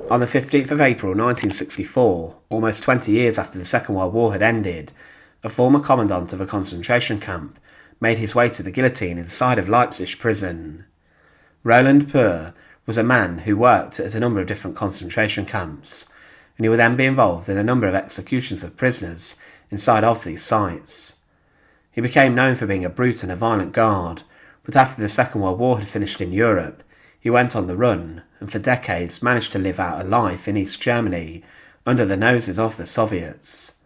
On the 15th of April 1964, almost 20 years after the Second World War had ended, a former commandant of a concentration camp made his way to the guillotine inside of Leipzig Prison. Roland Puhr was a man who worked at a number of different concentration camps, and he would then be involved in a number of executions of prisoners inside of these sites. He became known for being a brute and a violent guard, but after the Second World War had finished in Europe, he went on the run and for decades managed to live out a life in East Germany under the noses of the Soviets.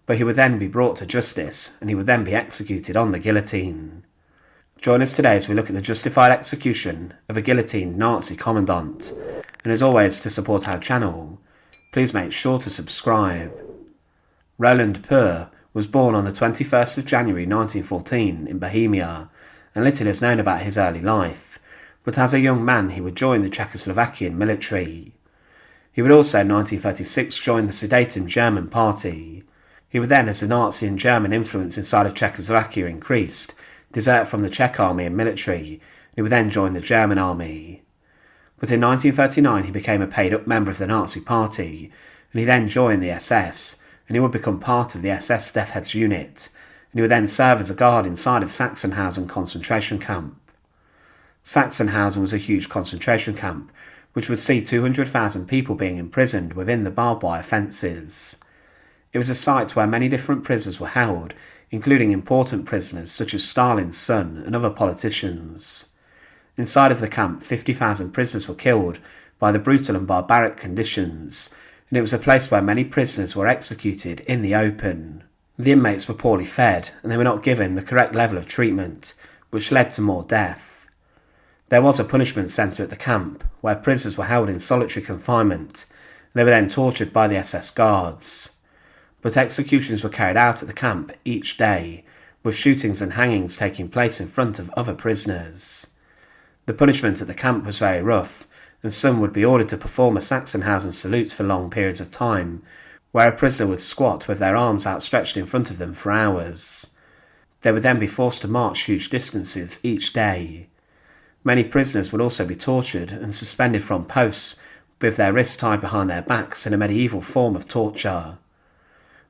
But he would then be brought to justice and he would then be executed on the guillotine. Join us today as we look at the justified execution of a guillotined Nazi commandant, and as always, to support our channel, please make sure to subscribe. Roland Puhr was born on the 21st of January 1914 in Bohemia, and little is known about his early life, but as a young man he would join the Czechoslovakian military. He would also in 1936 join the Sudeten German Party. He would then, as the Nazi and German influence inside of Czechoslovakia increased, desert from the Czech army and military, and he would then join the German army. But in 1939 he became a paid-up member of the Nazi Party, and he then joined the SS, and he would become part of the SS Death Heads unit, and he would then serve as a guard inside of Sachsenhausen concentration camp. Sachsenhausen was a huge concentration camp, which would see 200,000 people being imprisoned within the barbed wire fences. It was a site where many different prisoners were held, including important prisoners such as Stalin's son and other politicians. Inside of the camp, 50,000 prisoners were killed by the brutal and barbaric conditions, and it was a place where many prisoners were executed in the open. The inmates were poorly fed, and they were not given the correct level of treatment, which led to more death. There was a punishment centre at the camp, where prisoners were held in solitary confinement, and they were then tortured by the SS guards. But executions were carried out at the camp each day, with shootings and hangings taking place in front of other prisoners. The punishment at the camp was very rough, and some would be ordered to perform a Sachsenhausen salute for long periods of time, where a prisoner would squat with their arms outstretched in front of them for hours. They would then be forced to march huge distances each day. Many prisoners would also be tortured and suspended from posts with their wrists tied behind their backs in a medieval form of torture.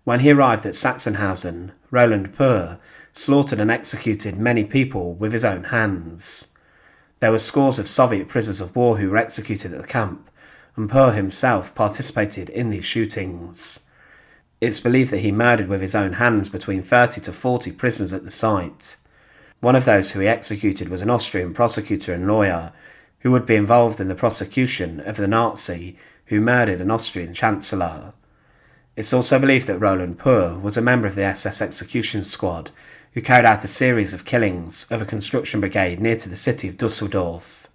When he arrived at Sachsenhausen, Roland Puhr slaughtered and executed many people with his own hands. There were scores of Soviet prisoners of war who were executed at the camp, and Puhr himself participated in these shootings. It's believed that he murdered with his own hands between 30 to 40 prisoners at the site. One of those who he executed was an Austrian prosecutor and lawyer who would be involved in the prosecution of the Nazi who murdered an Austrian chancellor. It's also believed that Roland Puhr was a member of the SS execution squad who carried out a series of killings of a construction brigade near to the city of Dusseldorf.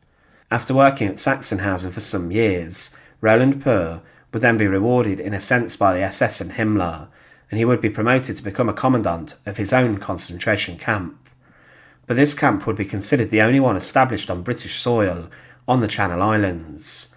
After working at Sachsenhausen for some years, Roland Puhr would then be rewarded in a sense by the SS and Himmler, and he would be promoted to become a commandant of his own concentration camp. But this camp would be considered the only one established on British soil on the Channel Islands.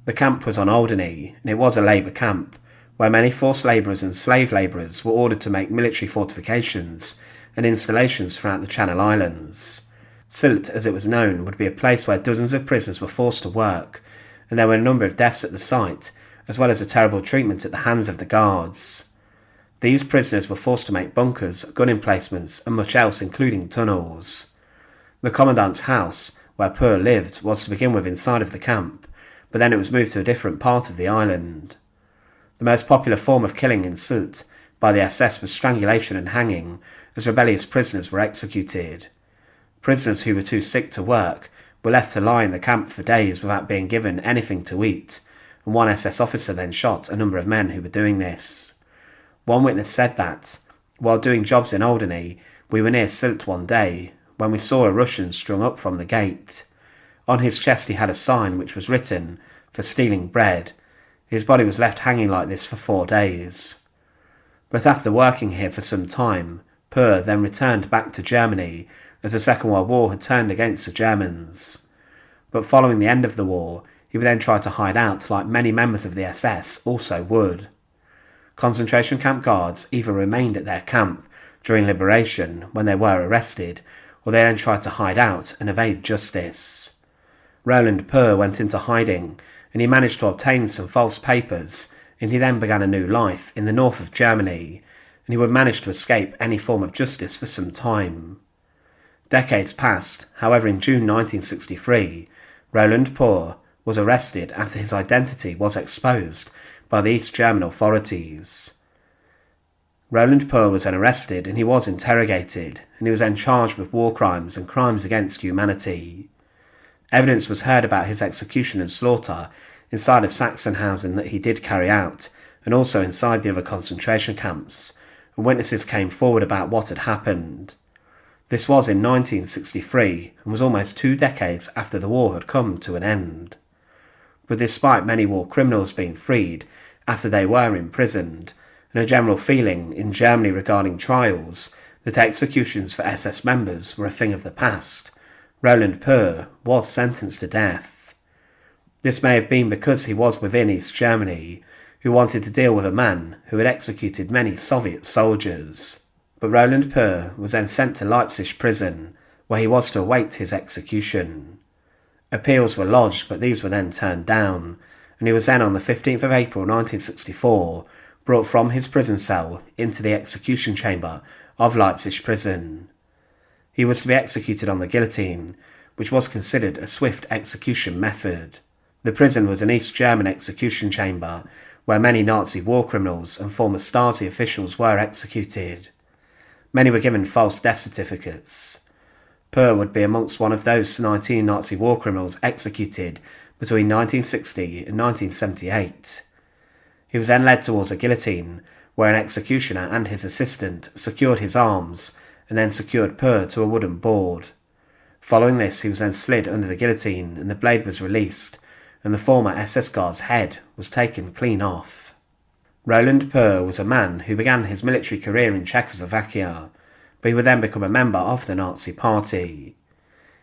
The camp was on Alderney, and it was a labour camp, where many forced labourers and slave labourers were ordered to make military fortifications and installations throughout the Channel Islands. Sylt, as it was known, would be a place where dozens of prisoners were forced to work, and there were a number of deaths at the site, as well as a terrible treatment at the hands of the guards. These prisoners were forced to make bunkers, gun emplacements, and much else, including tunnels. The commandant's house, where Puhr lived, was to begin with inside of the camp, but then it was moved to a different part of the island. The most popular form of killing in Sylt by the SS was strangulation and hanging, as rebellious prisoners were executed. Prisoners who were too sick to work were left to lie in the camp for days without being given anything to eat, and one SS officer then shot a number of men who were doing this. One witness said that, while doing jobs in Alderney, we were near Sylt one day, when we saw a Russian strung up from the gate. On his chest he had a sign which was written, "For stealing bread." His body was left hanging like this for 4 days. But after working here for some time, Puhr then returned back to Germany, as the Second World War had turned against the Germans. But following the end of the war, he would then try to hide out like many members of the SS also would. Concentration camp guards either remained at their camp during liberation when they were arrested, or they then tried to hide out and evade justice. Roland Puhr went into hiding, and he managed to obtain some false papers, and he then began a new life in the north of Germany, and he would manage to escape any form of justice for some time. Decades passed. However, in June 1963, Roland Puhr was arrested after his identity was exposed by the East German authorities. Roland Puhr was then arrested and he was interrogated, and he was then charged with war crimes and crimes against humanity. Evidence was heard about his execution and slaughter inside of Sachsenhausen that he did carry out, and also inside the other concentration camps, and witnesses came forward about what had happened. This was in 1963 and was almost 2 decades after the war had come to an end. But despite many war criminals being freed after they were imprisoned, and a general feeling in Germany regarding trials that executions for SS members were a thing of the past, Roland Puhr was sentenced to death. This may have been because he was within East Germany, who wanted to deal with a man who had executed many Soviet soldiers. But Roland Puhr was then sent to Leipzig Prison, where he was to await his execution. Appeals were lodged, but these were then turned down, and he was then on the 15th of April 1964 brought from his prison cell into the execution chamber of Leipzig Prison. He was to be executed on the guillotine, which was considered a swift execution method. The prison was an East German execution chamber, where many Nazi war criminals and former Stasi officials were executed. Many were given false death certificates. Puhr would be amongst one of those 19 Nazi war criminals executed between 1960 and 1978. He was then led towards a guillotine, where an executioner and his assistant secured his arms and then secured Puhr to a wooden board. Following this, he was then slid under the guillotine and the blade was released, and the former SS guard's head was taken clean off. Roland Puhr was a man who began his military career in Czechoslovakia, but he would then become a member of the Nazi Party.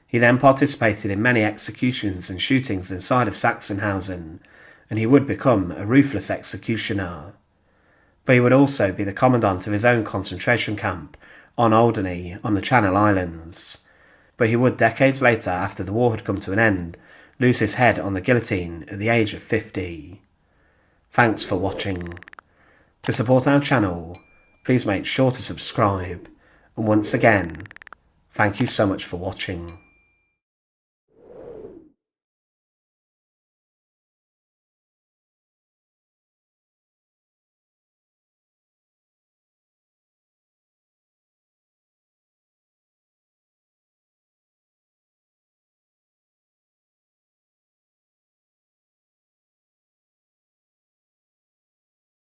He then participated in many executions and shootings inside of Sachsenhausen, and he would become a ruthless executioner. But he would also be the commandant of his own concentration camp on Alderney on the Channel Islands. But he would, decades later, after the war had come to an end, lose his head on the guillotine at the age of 50. Thanks for watching. To support our channel, please make sure to subscribe, and once again, thank you so much for watching.